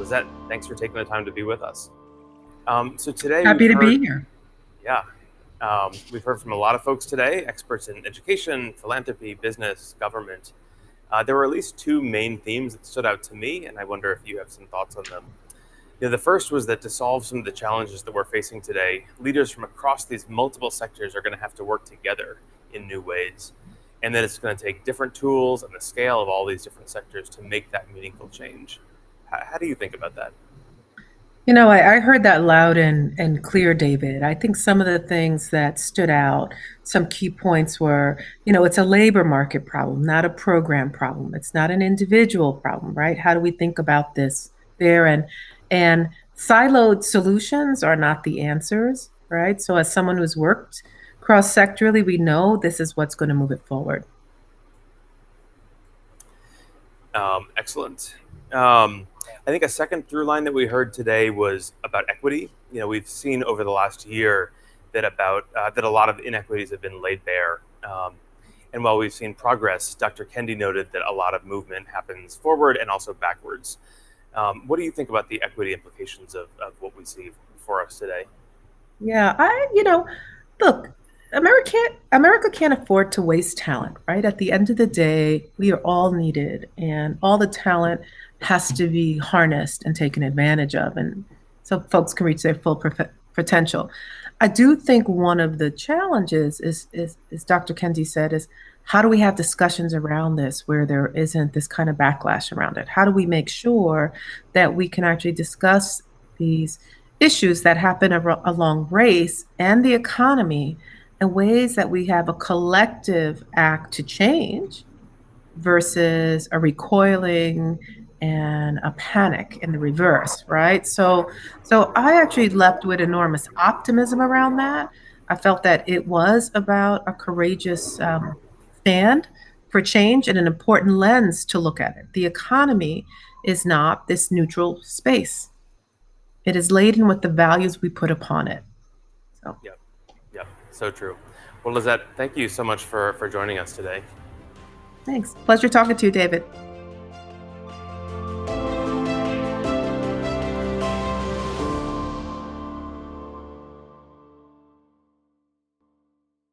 Lisette, thanks for taking the time to be with us. So today Happy to be here. yeah, we've heard from a lot of folks today, experts in education, philanthropy, business, government. There were at least two main themes that stood out to me, and I wonder if you have some thoughts on them. The first was that to solve some of the challenges that we're facing today, leaders from across these multiple sectors are going to have to work together in new ways. And that it's going to take different tools and the scale of all these different sectors to make that meaningful change. How do you think about that? I heard that loud and clear, David. I think some of the things that stood out, some key points were, it's a labor market problem, not a program problem. It's not an individual problem, right? How do we think about this there? And siloed solutions are not the answers, right? So as someone who's worked cross-sectorally, we know this is what's going to move it forward. Excellent. I think a second through line that we heard today was about equity. We've seen over the last year that a lot of inequities have been laid bare. And while we've seen progress, Dr. Kendi noted that a lot of movement happens forward and also backwards. What do you think about the equity implications of what we see before us today? Yeah, look, America can't afford to waste talent, right? At the end of the day, we are all needed, and all the talent has to be harnessed and taken advantage of, and so folks can reach their full potential. I do think one of the challenges is Dr. Kendi said, is how do we have discussions around this where there isn't this kind of backlash around it? How do we make sure that we can actually discuss these issues that happen along race and the economy in ways that we have a collective act to change versus a recoiling and a panic in the reverse, right? So I actually left with enormous optimism around that. I felt that it was about a courageous stand for change and an important lens to look at it. The economy is not this neutral space. It is laden with the values we put upon it. So Yep, yep, so true. Well, Lizette, thank you so much for joining us today. thanks. Pleasure talking to you, David.